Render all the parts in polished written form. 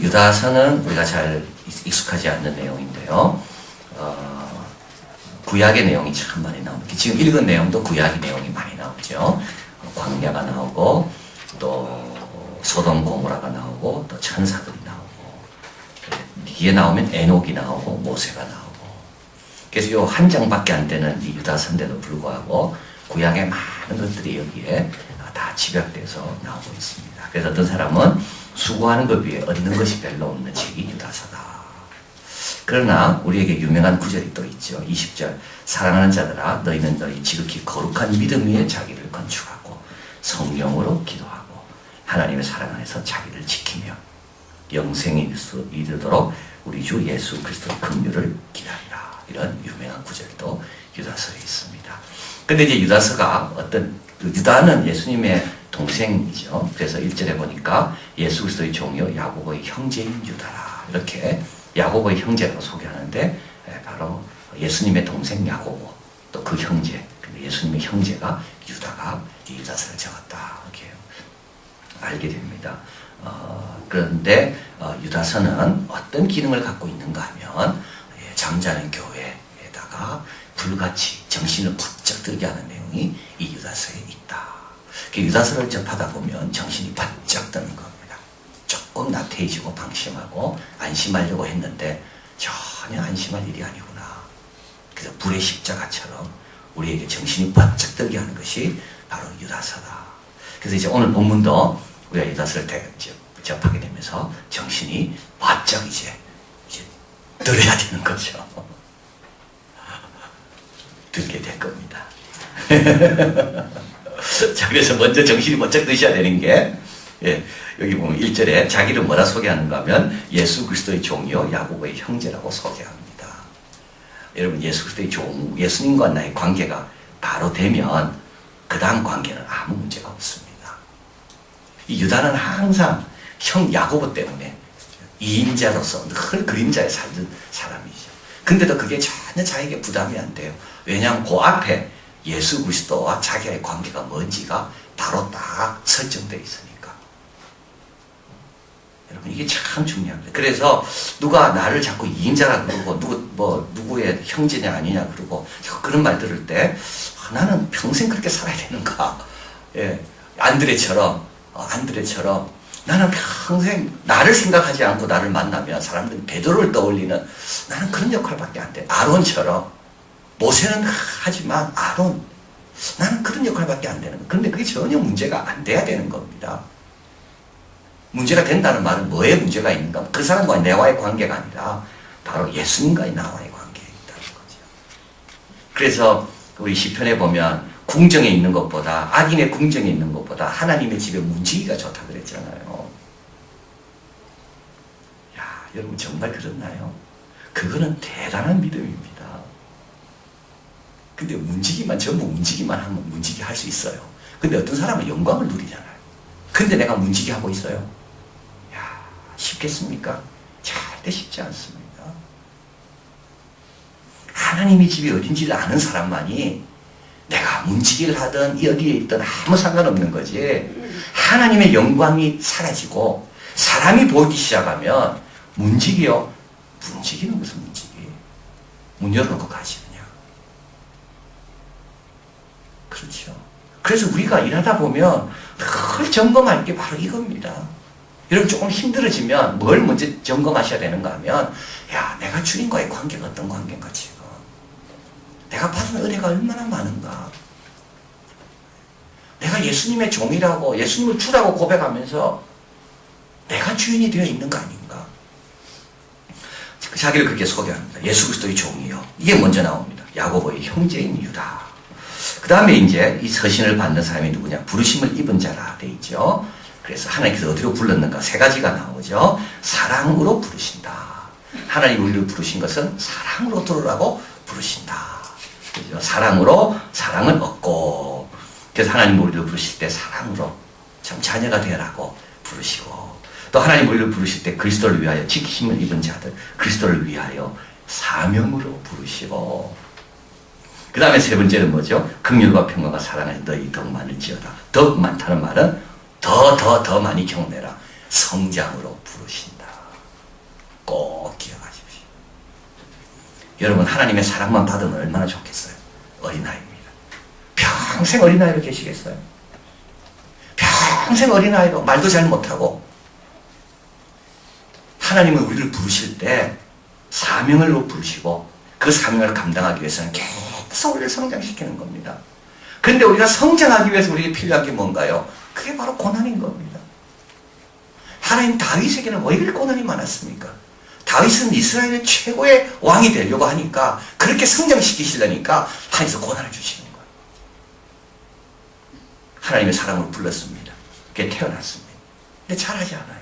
유다서는 우리가 잘 익숙하지 않는 내용인데요. 구약의 내용이 참 많이 나옵니다. 지금 읽은 내용도 구약의 내용이 많이 나오죠. 광야가 나오고 또 소돔 고모라가 나오고 또 천사들이 나오고 뒤에 나오면 에녹이 나오고 모세가 나오고 그래서 요 한 장밖에 안 되는 이 유다서인데도 불구하고 구약의 많은 것들이 여기에 다 집약돼서 나오고 있습니다. 그래서 어떤 사람은 수고하는 것 위에 얻는 것이 별로 없는 책이 유다서다. 그러나 우리에게 유명한 구절이 또 있죠. 20절 사랑하는 자들아 너희는 너희 지극히 거룩한 믿음 위에 자기를 건축하고 성령으로 기도하고 하나님의 사랑 안에서 자기를 지키며 영생에 이르도록 우리 주 예수 그리스도의 긍휼을 기다리라. 이런 유명한 구절도 유다서에 있습니다. 근데 이제 유다서가 유다는 예수님의 동생이죠. 그래서 1절에 보니까 예수 그리스도의 종이요 야고보의 형제인 유다라. 이렇게 야고보의 형제라고 소개하는데 바로 예수님의 동생 야고보 또 그 형제 예수님의 형제가 유다가 이 유다서를 적었다. 이렇게 알게 됩니다. 그런데 유다서는 어떤 기능을 갖고 있는가 하면 잠자는 교회에다가 불같이 정신을 바짝 들게 하는 내용이 이 유다서에 있다. 유다서를 접하다 보면 정신이 바짝 드는 겁니다. 조금 나태해지고 방심하고 안심하려고 했는데 전혀 안심할 일이 아니구나. 그래서 불의 십자가처럼 우리에게 정신이 바짝 들게 하는 것이 바로 유다서다. 그래서 이제 오늘 본문도 우리가 유다서를 접하게 되면서 정신이 바짝 이제 들어야 되는 거죠. 들게 될 겁니다. 자, 그래서 먼저 정신이 바짝 드셔야 되는 게 여기 보면 1절에 자기를 뭐라 소개하는가 하면 예수 그리스도의 종이요 야고보의 형제라고 소개합니다. 여러분 예수 그리스도의 종, 예수님과 나의 관계가 바로 되면 그 다음 관계는 아무 문제가 없습니다. 이 유다는 항상 형 야고보 때문에 이인자로서 늘 그림자에 살던 사람이죠. 근데도 그게 전혀 자기에게 부담이 안 돼요. 왜냐하면 그 앞에 예수 그리스도와 자기의 관계가 뭔지가 바로 딱 설정되어 있으니까. 여러분 이게 참 중요합니다. 그래서 누가 나를 자꾸 이인자라 그러고 누구의 형제냐 아니냐 그러고 그런 말 들을 때 나는 평생 그렇게 살아야 되는가. 안드레처럼 나는 평생 나를 생각하지 않고 나를 만나면 사람들이 베드로를 떠올리는 나는 그런 역할밖에 안 돼. 아론처럼 모세는 하지만 아론 나는 그런 역할밖에 안 되는 거예요. 그런데 그게 전혀 문제가 안 돼야 되는 겁니다. 문제가 된다는 말은 뭐에 문제가 있는가? 그 사람과 내와의 관계가 아니라 바로 예수님과의 나와의 관계에 있다는 거죠. 그래서 우리 시편에 보면 궁정에 있는 것보다 악인의 궁정에 있는 것보다 하나님의 집에 문지기가 좋다 그랬잖아요. 야, 여러분 정말 그렇나요? 그거는 대단한 믿음입니다. 근데 전부 문지기만 하면 문지기 할 수 있어요. 근데 어떤 사람은 영광을 누리잖아요. 근데 내가 문지기 하고 있어요. 야, 쉽겠습니까? 절대 쉽지 않습니다. 하나님의 집이 어딘지를 아는 사람만이 내가 문지기를 하든 여기에 있든 아무 상관없는 거지. 하나님의 영광이 사라지고 사람이 보이기 시작하면 문지기는 무슨 문지기? 문 열어놓고 가시느냐. 그렇죠. 그래서 우리가 일하다 보면 늘 점검할 게 바로 이겁니다. 여러분 조금 힘들어지면 뭘 먼저 점검하셔야 되는가 하면 야, 내가 주님과의 관계가 어떤 관계인가 지금. 내가 받은 은혜가 얼마나 많은가. 내가 예수님의 종이라고 예수님을 주라고 고백하면서 내가 주인이 되어 있는 거 아닌가. 자기를 그렇게 소개합니다. 예수 그리스도의 종이요. 이게 먼저 나옵니다. 야고보의 형제인 유다. 그 다음에 이제 이 서신을 받는 사람이 누구냐? 부르심을 입은 자라 돼 있죠. 그래서 하나님께서 어디로 불렀는가? 세 가지가 나오죠. 사랑으로 부르신다. 하나님 우리를 부르신 것은 사랑으로 들으라고 부르신다. 그죠? 사랑으로 사랑을 얻고 그래서 하나님 우리를 부르실 때 사랑으로 참 자녀가 되라고 부르시고 또 하나님 우리를 부르실 때 그리스도를 위하여 지키심을 입은 자들 그리스도를 위하여 사명으로 부르시고 그 다음에 세 번째는 뭐죠? 긍휼과 평강과 사랑을 너희 더 많을지어다. 더 많다는 말은 더 많이 경내라. 성장으로 부르신다. 여러분 하나님의 사랑만 받으면 얼마나 좋겠어요. 어린아이입니다. 평생 어린아이로 계시겠어요? 평생 어린아이로 말도 잘 못하고 하나님은 우리를 부르실 때 사명을 부르시고 그 사명을 감당하기 위해서는 계속 우리를 성장시키는 겁니다. 그런데 우리가 성장하기 위해서 우리에게 필요한 게 뭔가요? 그게 바로 고난인 겁니다. 하나님 다윗에게는 왜 이렇게 고난이 많았습니까? 다윗은 이스라엘의 최고의 왕이 되려고 하니까 그렇게 성장시키시려니까 하나님께서 고난을 주시는 거예요. 하나님의 사랑으로 불렀습니다. 그게 태어났습니다. 근데 잘하지 않아요.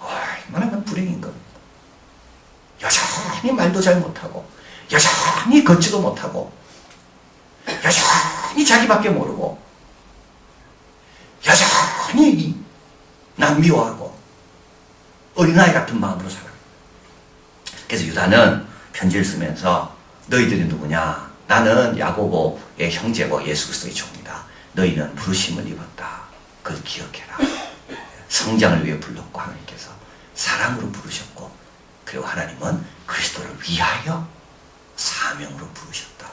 얼마나 불행인 겁니다. 여전히 말도 잘 못하고 여전히 걷지도 못하고 여전히 자기밖에 모르고 여전히 남 미워하고 어린아이 같은 마음으로 살아요. 그래서 유다는 편지를 쓰면서 너희들이 누구냐? 나는 야고보의 형제고 예수 그리스도의 종이다. 너희는 부르심을 입었다. 그걸 기억해라. 성장을 위해 불렀고 하나님께서 사랑으로 부르셨고 그리고 하나님은 그리스도를 위하여 사명으로 부르셨다.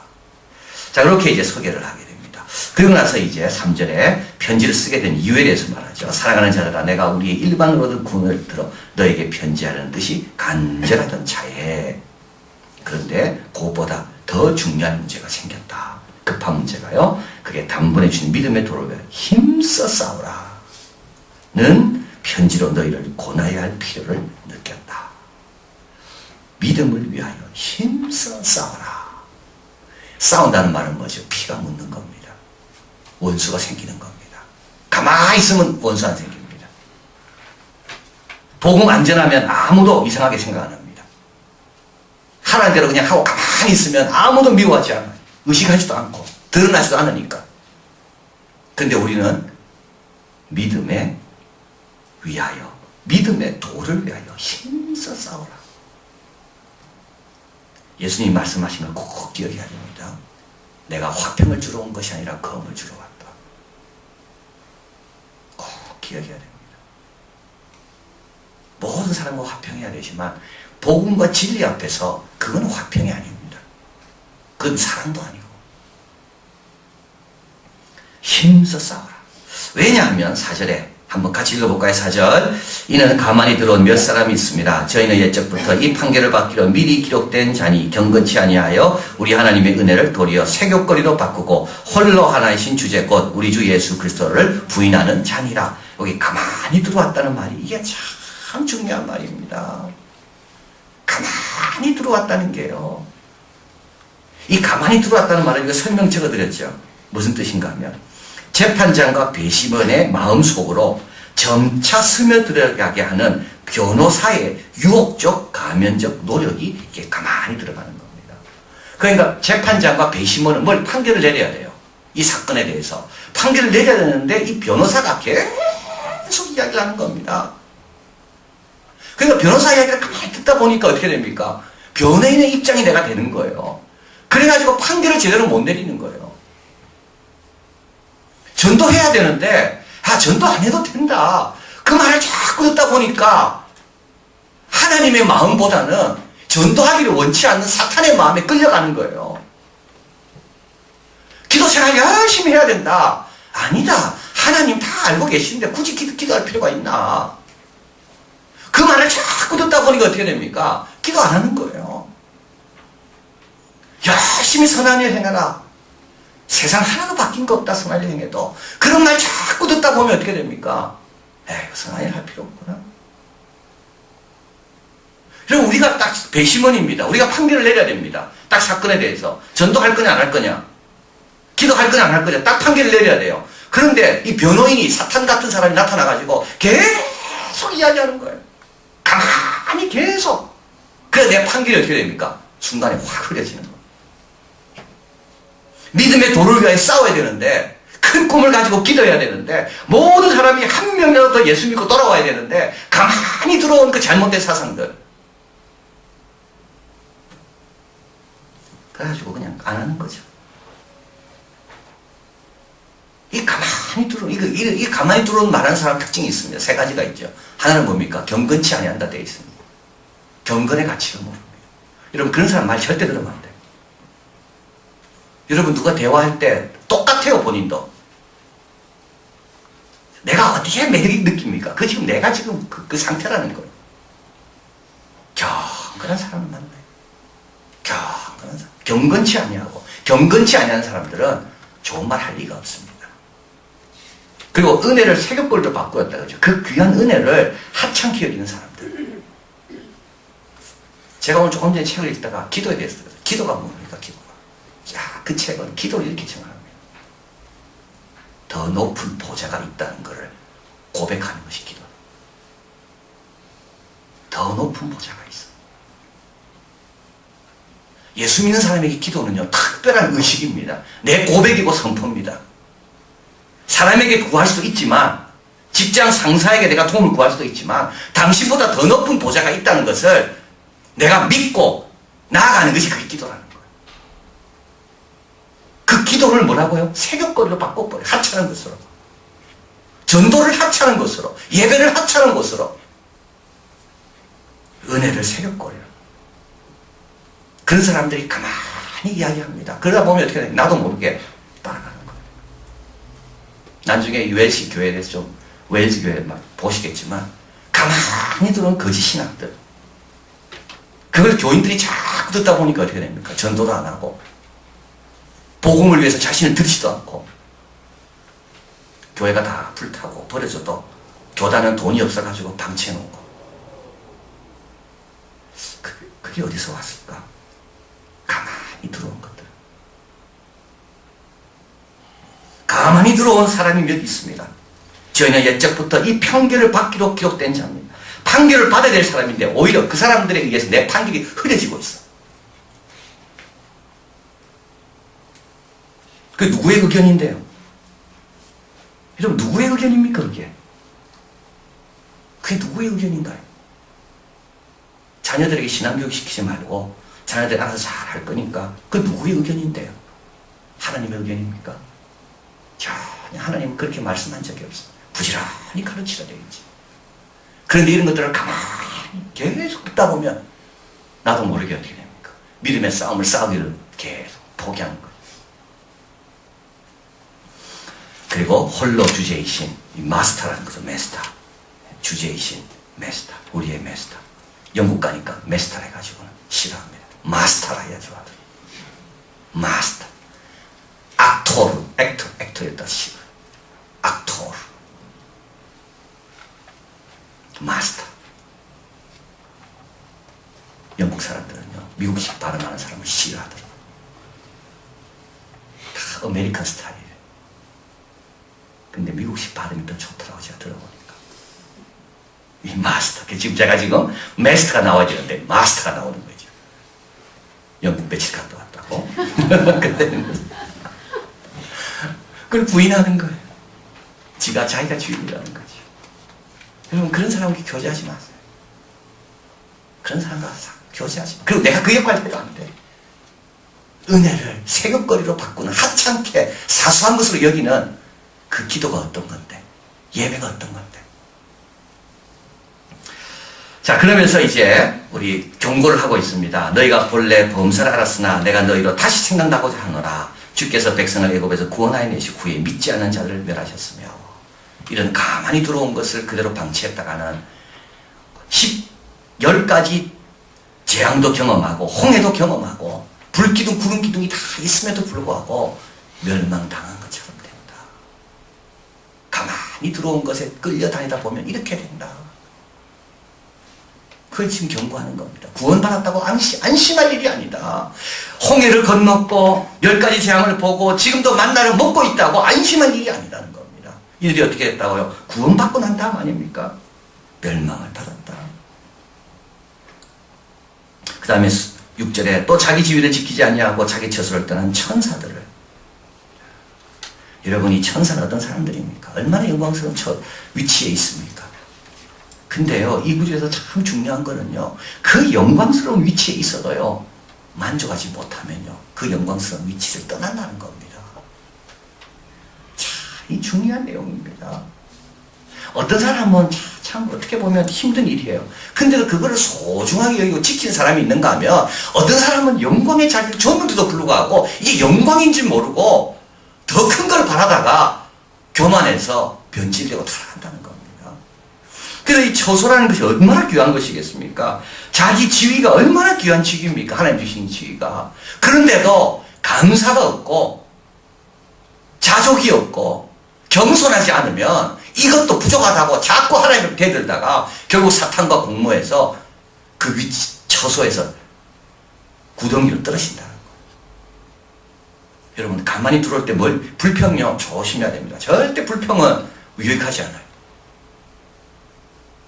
자, 그렇게 이제 소개를 하게 됩니다. 그리고 나서 이제 3절에 편지를 쓰게 된 이유에 대해서 말하죠. 사랑하는 자들아, 내가 우리의 일방으로 얻은 구원을 들어 너에게 편지하는 듯이 간절하던 차에 그런데 그것보다 더 중요한 문제가 생겼다. 급한 문제가요. 그게 단번에 주신 믿음의 도를 힘써 싸우라. 는 편지로 너희를 권하여야 할 필요를 느꼈다. 믿음을 위하여 힘써 싸워라. 싸운다는 말은 뭐죠? 피가 묻는 겁니다. 원수가 생기는 겁니다. 가만히 있으면 원수 안 생깁니다. 복음 안전하면 아무도 이상하게 생각 안 합니다. 하라는 대로 그냥 하고 가만히 있으면 아무도 미워하지 않아요. 의식하지도 않고 드러나지도 않으니까. 근데 우리는 믿음에 위하여, 믿음의 도를 위하여 힘써 싸워라. 예수님이 말씀하신 걸 꼭 기억해야 됩니다. 내가 화평을 주러 온 것이 아니라 검을 주러 왔다. 꼭 기억해야 됩니다. 모든 사람과 화평해야 되지만 복음과 진리 앞에서 그건 화평이 아닙니다. 그건 사랑도 아니고 힘써 싸워라. 왜냐하면 4절에 한번 같이 읽어볼까요? 4절. 이는 가만히 들어온 몇 사람이 있습니다. 저희는 옛적부터 이 판결을 받기로 미리 기록된 자니 경건치 아니하여 우리 하나님의 은혜를 도리어 세교거리로 바꾸고 홀로 하나이신 주제 곧 우리 주 예수 그리스도를 부인하는 자니라. 여기 가만히 들어왔다는 말이 이게 참 중요한 말입니다. 가만히 들어왔다는 게요. 이 가만히 들어왔다는 말을 이거 설명 적어드렸죠. 무슨 뜻인가 하면 재판장과 배심원의 마음속으로 점차 스며들어가게 하는 변호사의 유혹적 가면적 노력이 이게 가만히 들어가는 겁니다. 그러니까 재판장과 배심원은 뭘 판결을 내려야 돼요. 이 사건에 대해서 판결을 내려야 되는데 이 변호사가 계속 이야기를 하는 겁니다. 그러니까 변호사 이야기를 가만히 듣다 보니까 어떻게 됩니까? 변호인의 입장이 내가 되는 거예요. 그래가지고 판결을 제대로 못 내리는 거예요. 전도해야 되는데 전도 안 해도 된다. 그 말을 자꾸 듣다 보니까 하나님의 마음보다는 전도하기를 원치 않는 사탄의 마음에 끌려가는 거예요. 기도 생활 열심히 해야 된다. 아니다. 하나님 다 알고 계시는데 굳이 기도할 필요가 있나. 그 말을 자꾸 듣다 보니까 어떻게 됩니까? 기도 안 하는 거예요. 열심히 선한 일 행하라. 세상 하나도 바뀐 거 없다. 선한 일 행해도. 그런 말 자꾸 듣다 보면 어떻게 됩니까? 에이, 선한 일 할 필요 없구나. 그럼 우리가 딱 배심원입니다. 우리가 판결을 내려야 됩니다. 딱 사건에 대해서. 전도할 거냐 안 할 거냐. 기도할 거냐 안 할 거냐. 딱 판결을 내려야 돼요. 그런데 이 변호인이 사탄 같은 사람이 나타나가지고 계속 이야기하는 거예요. 가만히 계속. 그래서 내 판결이 어떻게 됩니까? 순간에 확 흐려지는 거예요. 믿음의 도를 위하여 싸워야 되는데 큰 꿈을 가지고 기도해야 되는데 모든 사람이 한 명이라도 더 예수 믿고 돌아와야 되는데 가만히 들어온 그 잘못된 사상들 그래가지고 그냥 안 하는 거죠. 이 가만히 들어온 이 가만히 들어온 말하는 사람 특징이 있습니다. 3가지가 있죠. 하나는 뭡니까? 경건치 아니한다 되어 있습니다. 경건의 가치를 모릅니다. 여러분 그런 사람 말 절대 들으면 안 돼요. 여러분 누가 대화할 때 똑같아요. 본인도. 내가 어떻게 매력이 느낍니까? 그 지금 내가 지금 그 상태라는 거예요. 경건한 사람을 만나요. 경건한 사람. 경건치 아니하고 경건치 아니하는 사람들은 좋은 말 할 리가 없습니다. 그리고 은혜를 세격벌로 바꾸었다 그러죠. 그 귀한 은혜를 하찮게 여기는 사람들. 제가 오늘 조금 전에 책을 읽다가 기도에 대해서 들었어요. 기도가 뭡니까? 기도가. 야, 그 책은 기도를 이렇게 정합니다. 더 높은 보좌가 있다는 것을 고백하는 것이 기도. 더 높은 보좌가 있어. 예수 믿는 사람에게 기도는요, 특별한 의식입니다. 내 고백이고 선포입니다. 사람에게 구할 수도 있지만, 직장 상사에게 내가 도움을 구할 수도 있지만, 당신보다 더 높은 보좌가 있다는 것을 내가 믿고 나아가는 것이 그게 기도라는 거예요. 그 기도를 뭐라고요? 세격거리로 바꿔버려요. 하찮은 것으로. 전도를 하찮은 것으로. 예배를 하찮은 것으로. 은혜를 세격거리로. 그런 사람들이 가만히 이야기합니다. 그러다 보면 어떻게 돼요? 나도 모르게 따라가는 거예요. 나중에 웰시 교회에 대해서 좀 웰시 교회 막 보시겠지만 가만히 들어온 거짓 신학들. 그걸 교인들이 자꾸 듣다 보니까 어떻게 됩니까? 전도도 안 하고 복음을 위해서 자신을 들지도 않고 교회가 다 불타고 버려져도 교단은 돈이 없어가지고 방치해놓고 그게 어디서 왔을까? 가만히 들어온 것들. 가만히 들어온 사람이 몇 있습니다. 저희는 옛적부터 이 판결을 받기로 기록된 자입니다. 판결을 받아야 될 사람인데 오히려 그 사람들에 의해서 내 판결이 흐려지고 있어. 그 누구의 의견인데요? 여러분 누구의 의견입니까 그게? 그게 누구의 의견인가요? 자녀들에게 신앙교육 시키지 말고 자녀들이 알아서 잘 할 거니까 그 누구의 의견인데요? 하나님의 의견입니까? 전혀 하나님은 그렇게 말씀한 적이 없어요. 부지런히 가르치라 되어 있지. 그런데 이런 것들을 가만히 계속 듣다 보면 나도 모르게 어떻게 됩니까? 믿음의 싸움을 싸우기를 계속 포기하는 거예요. 그리고 홀로 주제이신 이 마스터라는 거죠. 메스터. 주제이신 메스터. 우리의 메스터. 영국 가니까 메스터라 해가지고는 싫어합니다. 마스터라 해야죠. 마스터. 악토르. 액터였다 싫어. 악토르. 마스터. 영국 사람들은요, 미국식 발음하는 사람을 싫어하더라고요. 다 아메리칸 스타일이에요. 근데 미국식 발음이 더 좋더라고, 제가 들어보니까. 이 마스터. 지금 제가 지금 마스터가 나와야 되는데, 마스터가 나오는 거죠. 영국 며칠 갔다 왔다고. 그때는. 그걸 부인하는 거예요. 자기가 주인이라는 거죠. 여러분, 그런 사람과 교제하지 마세요. 그런 사람과 교제하지 마세요. 그리고 내가 그 역할을 해도 안 돼. 은혜를 세금거리로 바꾸는 하찮게 사소한 것으로 여기는 그 기도가 어떤 건데, 예배가 어떤 건데. 자, 그러면서 이제 우리 경고를 하고 있습니다. 너희가 본래 범사를 알았으나 내가 너희로 다시 생각나고자 하노라. 주께서 백성을 애굽에서 구원하여 내시 후에 믿지 않는 자들을 멸하셨으며, 이런 가만히 들어온 것을 그대로 방치했다가는 10가지 재앙도 경험하고 홍해도 경험하고 불기둥 구름기둥이 다 있음에도 불구하고 멸망당한 것처럼 된다. 가만히 들어온 것에 끌려다니다 보면 이렇게 된다. 그걸 지금 경고하는 겁니다. 구원받았다고 안심할 일이 아니다. 홍해를 건넜고 10가지 재앙을 보고 지금도 만나를 먹고 있다고 안심할 일이 아니라는 겁니다. 이들이 어떻게 했다고요? 구원받고 난 다음 아닙니까? 멸망을 받았다. 그 다음에 6절에 또 자기 지위를 지키지 아니하고 자기 처소를 떠난 천사들을. 여러분, 이 천사는 어떤 사람들입니까? 얼마나 영광스러운 위치에 있습니까? 근데요, 이 구절에서 참 중요한 거는요, 그 영광스러운 위치에 있어도요, 만족하지 못하면요, 그 영광스러운 위치를 떠난다는 겁니다. 참, 이 중요한 내용입니다. 어떤 사람은 참 어떻게 보면 힘든 일이에요. 근데도 그거를 소중하게 여기고 지킨 사람이 있는가 하면 어떤 사람은 영광의 자리를 줬는데도 불구하고 이게 영광인지 모르고 더 큰 걸 바라다가 교만해서 변질되고 타락한다는 겁니다. 그래서 이 처소라는 것이 얼마나 귀한 것이겠습니까? 자기 지위가 얼마나 귀한 지위입니까? 하나님 주신 지위가. 그런데도 감사가 없고 자족이 없고 겸손하지 않으면 이것도 부족하다고 자꾸 하나님을 대들다가 결국 사탄과 공모해서 그 위치, 처소에서 구덩이로 떨어진다는 거예요. 여러분 가만히 들어올 때 불평요 조심해야 됩니다. 절대 불평은 유익하지 않아요.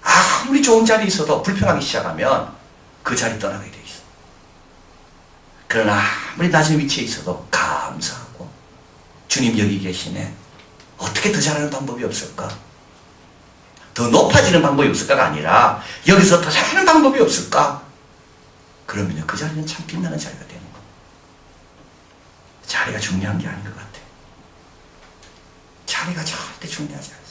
아무리 좋은 자리에 있어도 불평하기 시작하면 그 자리 떠나게 돼 있어. 그러나 아무리 낮은 위치에 있어도 감사하고 주님 여기 계시네. 어떻게 더 잘하는 방법이 없을까? 더 높아지는 방법이 없을까가 아니라 여기서 더 잘하는 방법이 없을까? 그러면요 그 자리는 참 빛나는 자리가 되는 거예요. 자리가 중요한 게 아닌 것 같아요. 자리가 절대 중요하지 않아요.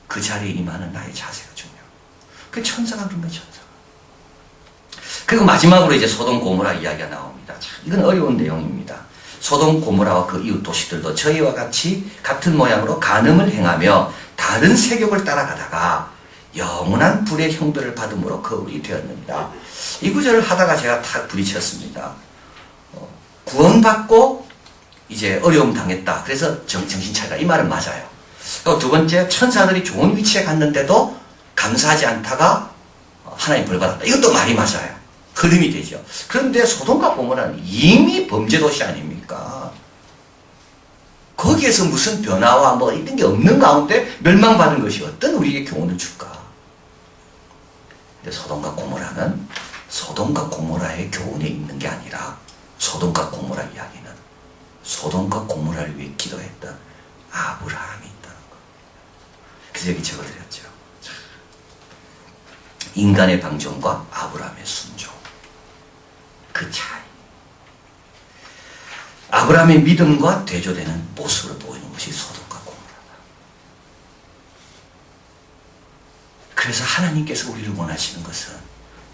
그 자리에 임하는 나의 자세가 중요해요. 그 천사가 그런 거예요, 천사가. 그리고 마지막으로 이제 소돔 고모라 이야기가 나옵니다. 참, 이건 어려운 내용입니다. 소돔 고모라와 그 이웃 도시들도 저희와 같이 같은 모양으로 간음을 행하며 다른 세력을 따라가다가 영원한 불의 형벌을 받음으로 거울이 되었느니라. 이 구절을 하다가 제가 탁 부딪혔습니다. 구원받고 이제 어려움 당했다. 그래서 정신 차리라. 이 말은 맞아요. 또 두 번째, 천사들이 좋은 위치에 갔는데도 감사하지 않다가 하나님 벌 받았다. 이것도 말이 맞아요. 흐름이 되죠. 그런데 소돔과 고모라는 이미 범죄 도시 아닙니까? 거기에서 무슨 변화와 뭐 이런 게 없는 가운데 멸망받은 것이 어떤 우리에게 교훈을 줄까? 근데 소돔과 고모라는 소돔과 고모라의 교훈에 있는 게 아니라 소돔과 고모라 이야기는 소돔과 고모라를 위해 기도했던 아브라함이 있다는 거. 그래서 여기 적어드렸죠. 인간의 방종과 아브라함의 순종. 그 차이. 아브라함의 믿음과 대조되는 모습으로 보이는 것이 소돔과 고모라다. 그래서 하나님께서 우리를 원하시는 것은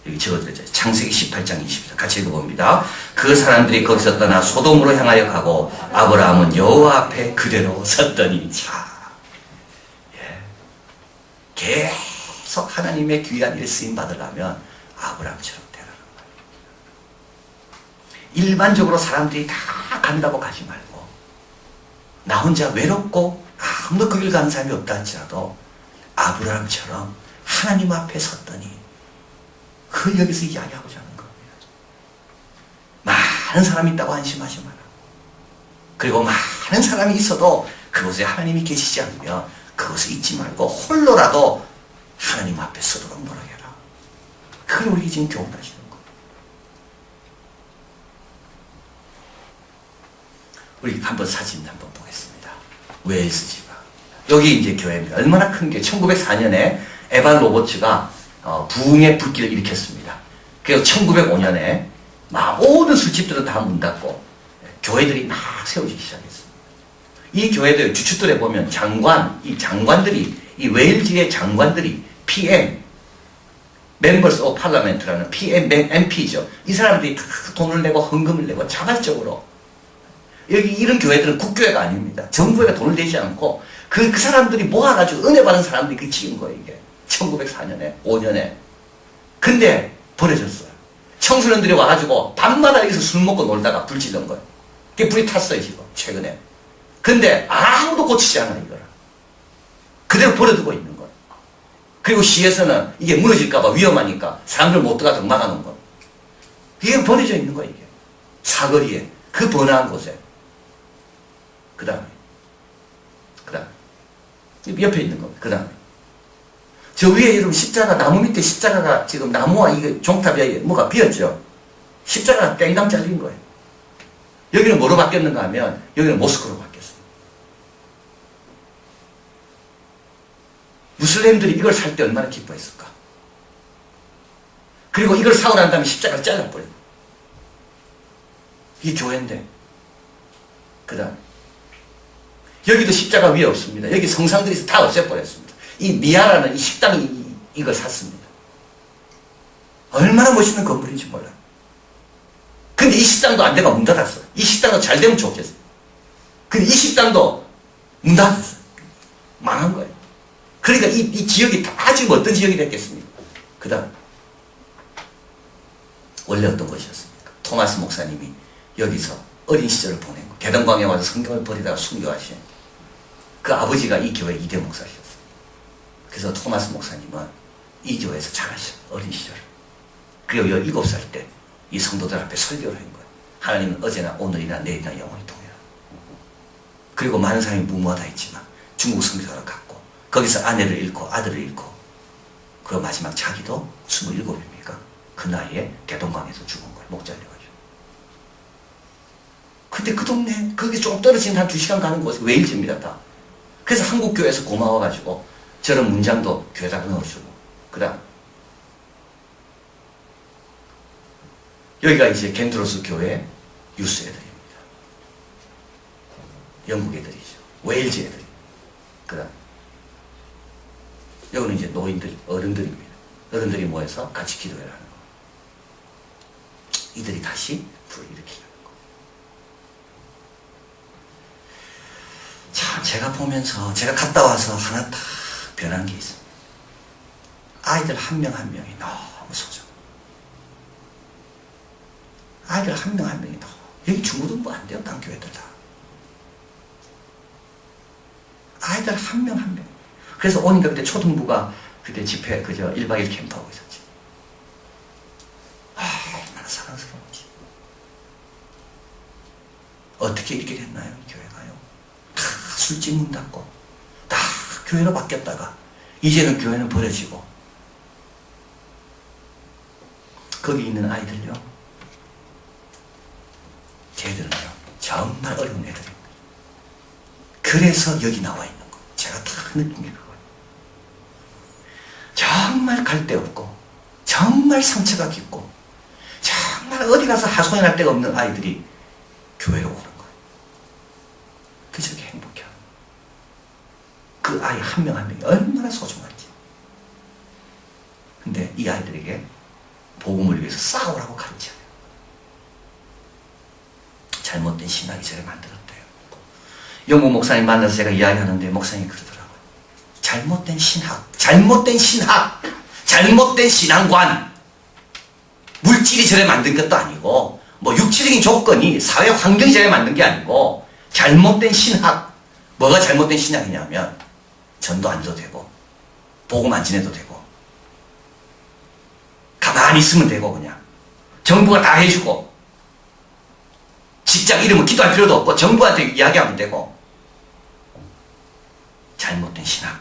여기 적어드렸죠. 창세기 18장 20절 같이 읽어봅니다. 그 사람들이 거기서 떠나 소돔으로 향하여 가고 아브라함은 여호와 앞에 그대로 섰더니 자, 계속 하나님의 귀한 일 쓰임 받으려면 아브라함처럼 되라는 거예요. 일반적으로 사람들이 다 간다고 가지 말고 나 혼자 외롭고 아무도 그 길 가는 사람이 없다 할지라도 아브라함처럼 하나님 앞에 섰더니 그 여기서 이야기하고자 하는 겁니다. 많은 사람이 있다고 안심하지 마라. 그리고 많은 사람이 있어도 그곳에 하나님이 계시지 않으면 그것을 잊지 말고 홀로라도 하나님 앞에 서도록 노력해라. 그걸 우리 지금 교훈하시는 거예요. 우리 한번 사진 한번 보겠습니다. 웨일스 지방. 여기 이제 교회입니다. 얼마나 큰 게 1904년에 에반 로버츠가 부흥의 불길을 일으켰습니다. 그래서 1905년에 모든 술집들은 다 문 닫고 교회들이 막 세워지기 시작했습니다. 이 교회들 주춧돌에 보면 이 장관들이 이 웨일즈의 장관들이 PM Members of Parliament라는 MP죠. 이 사람들이 다 돈을 내고 헌금을 내고 자발적으로 여기 이런 교회들은 국교회가 아닙니다. 정부가 돈을 내지 않고 그 사람들이 모아가지고 은혜 받은 사람들이 그 지은 거예요. 이게 1904년에 5년에 근데 버려졌어요. 청소년들이 와가지고 밤마다 여기서 술 먹고 놀다가 불 지른 거예요. 그게 불이 탔어요 지금 최근에. 근데 아무도 고치지 않아 이거를. 그대로 버려두고 있는 거예요. 그리고 시에서는 이게 무너질까봐 위험하니까 사람들 못 들어가도록 막아놓은 거예요. 이게 버려져 있는 거예요 이게. 사거리에 그 번화한 곳에. 그 다음에 옆에 있는 겁니다. 그 다음에 저 위에 여러분 십자가 나무 밑에 십자가가 지금 나무와 이게 종탑이 뭐가 비었죠. 십자가가 땡당 잘린 거예요. 여기는 뭐로 바뀌었는가 하면 여기는 모스크로 바뀌었어요. 무슬림들이 이걸 살 때 얼마나 기뻐했을까. 그리고 이걸 사고 난 다음에 십자가를 잘라버려요. 이게 교회인데. 그 다음 여기도 십자가 위에 없습니다. 여기 성상들이 다 없애버렸습니다. 이 미아라는 이 식당이 이걸 샀습니다. 얼마나 멋있는 건물인지 몰라요. 근데 이 식당도 안 되면 문 닫았어요. 이 식당도 잘 되면 좋겠어요. 근데 이 식당도 문 닫았어요. 망한 거예요. 그러니까 이 지역이 다 지금 어떤 지역이 됐겠습니까? 그 다음 원래 어떤 곳이었습니까? 토마스 목사님이 여기서 어린 시절을 보낸 거. 대동강에 와서 성경을 버리다가 순교하신 그 아버지가 이 교회 2대 목사셨어요. 그래서 토마스 목사님은 이 교회에서 자라셨어요. 어린 시절. 그리고 17살 때 이 성도들 앞에 설교를 한 거예요. 하나님은 어제나 오늘이나 내일이나 영원히 동일하다. 그리고 많은 사람이 무모하다 했지만 중국 선교사를 갔고 거기서 아내를 잃고 아들을 잃고 그 마지막 자기도 27입니까? 그 나이에 대동강에서 죽은 거예요. 목 잘려가지고. 근데 그 동네 거기 조금 떨어진 한 2시간 가는 곳에 웨일즈입니다. 다. 그래서 한국 교회에서 고마워가지고 저런 문장도 교회다가 넣어주고 그 다음 여기가 이제 겐트로스 교회 유스 애들입니다. 영국 애들이죠. 웨일즈 애들. 그 다음 여기는 이제 노인들, 어른들입니다. 어른들이 모여서 같이 기도를 하는 거. 이들이 다시 불을 일으키는 거. 참 제가 보면서 제가 갔다 와서 하나 딱 변한 게 있습니다. 아이들 한 명 한 명이 너무 소중해요. 아이들 한 명 한 명이 너무 여기 중고등부 안 돼요. 딴 교회들 다. 아이들 한 명 한 명. 그래서 오니까 그때 초등부가 그때 집회 그저 1박 2일 캠프하고 있었지. 얼마나 사랑스러운지. 어떻게 이렇게 됐나요? 교회가요. 다 술집 문 닫고 다 교회로 바뀌었다가 이제는 교회는 버려지고 거기 있는 아이들요. 걔들은요. 정말 어려운 애들입니다. 그래서 여기 나와 있는 거. 제가 다 느낀 게 그거예요. 정말 갈 데 없고 정말 상처가 깊고 정말 어디 가서 하소연할 데가 없는 아이들이 교회로 오는 거예요. 그 저게 행복해요. 그 아이 한 명 한 명이 얼마나 소중한지. 근데 이 아이들에게 복음을 위해서 싸우라고 가르쳐요. 잘못된 신학이 저를 만들었대요. 영국 목사님 만나서 제가 이야기하는데 목사님이 그러더라고요. 잘못된 신학, 잘못된 신학, 잘못된 신앙관. 물질이 저를 만든 것도 아니고 뭐 육체적인 조건이 사회 환경이 저를 만든 게 아니고 잘못된 신학. 뭐가 잘못된 신학이냐면 전도 안 해도 되고 복음 안 지내도 되고 가만히 있으면 되고 그냥 정부가 다 해주고 직장 이름은 기도할 필요도 없고 정부한테 이야기하면 되고. 잘못된 신학.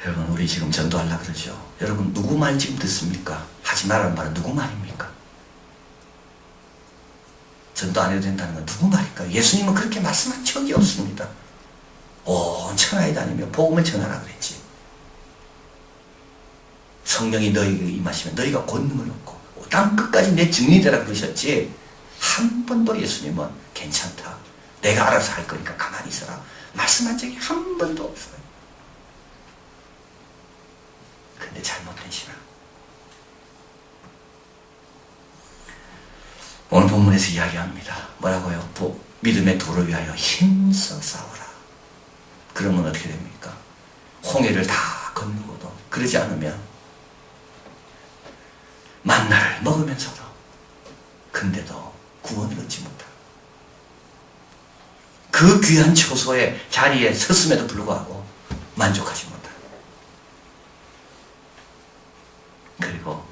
여러분 우리 지금 전도하려고 그러죠. 여러분 누구 말 지금 듣습니까? 하지 말라는 말은 누구 말입니까? 전도 안 해도 된다는 건 누구 말일까요? 예수님은 그렇게 말씀한 적이 없습니다. 온 천하에 다니며 복음을 전하라 그랬지. 성령이 너희에게 임하시면 너희가 권능을 얻고 땅 끝까지 내 증인되라 그러셨지. 한 번도 예수님은 괜찮다. 내가 알아서 할 거니까 가만히 있어라. 말씀한 적이 한 번도 없어요. 근데 잘못된 신앙. 오늘 본문에서 이야기합니다. 뭐라고요? 믿음의 도를 위하여 힘써 싸워라. 그러면 어떻게 됩니까? 홍해를 다 건너고도 그러지 않으면 만나를 먹으면서도 근데도 구원을 얻지 못하고 그 귀한 처소의 자리에 섰음에도 불구하고 만족하지 못하고 그리고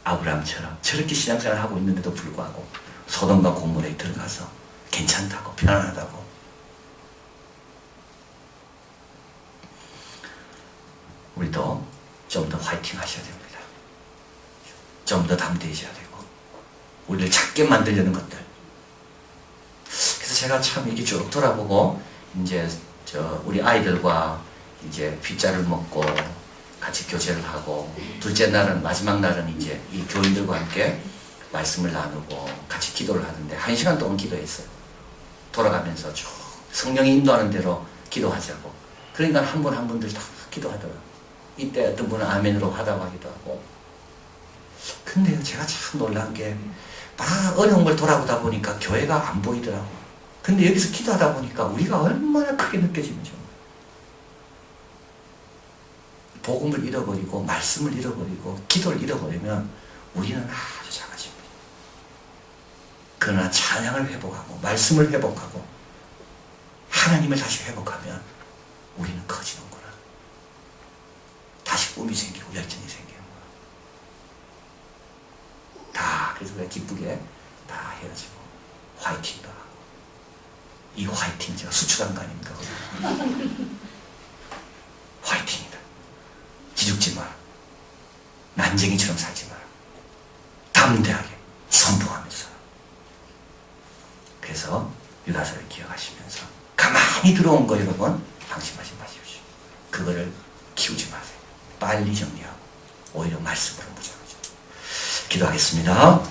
아브라함처럼 저렇게 신앙생활을 하고 있는데도 불구하고 소돔과 고모라에 들어가서 괜찮다고 편안하다고 우리도 좀 더 화이팅 하셔야 됩니다. 좀 더 담대해져야 되고 우리를 작게 만들려는 것들. 그래서 제가 참 이렇게 쭉 돌아보고 이제 우리 아이들과 이제 빗자를 먹고 같이 교제를 하고 둘째 날은 마지막 날은 이제 이 교인들과 함께 말씀을 나누고 같이 기도를 하는데 1시간 동안 기도했어요. 돌아가면서 쭉 성령이 인도하는 대로 기도하자고. 그러니까 한 분 한 분들 다 기도하더라고요. 이때 어떤 분은 아멘으로 하다고 하기도 하고. 근데요, 제가 참 놀란 게, 막 어려운 걸 돌아보다 보니까 교회가 안 보이더라고요. 근데 여기서 기도하다 보니까 우리가 얼마나 크게 느껴지는지. 복음을 잃어버리고, 말씀을 잃어버리고, 기도를 잃어버리면 우리는 아주 작아집니다. 그러나 찬양을 회복하고, 말씀을 회복하고, 하나님을 다시 회복하면 우리는 커지는구나. 다시 꿈이 생기고, 열정이 생기는 거야. 다, 그래서 우리가 기쁘게 다 헤어지고, 화이팅도 하고. 이 화이팅, 제가 수출한 거 아닙니까? 화이팅이다. 기죽지 마라. 난쟁이처럼 살지 마라. 담대하게 선포하면서 살아. 그래서 유다서를 기억하시면서 가만히 들어온 거 여러분 방심하지 마십시오. 그거를 키우지 마세요. 빨리 정리하고 오히려 말씀으로 무장하죠. 기도하겠습니다.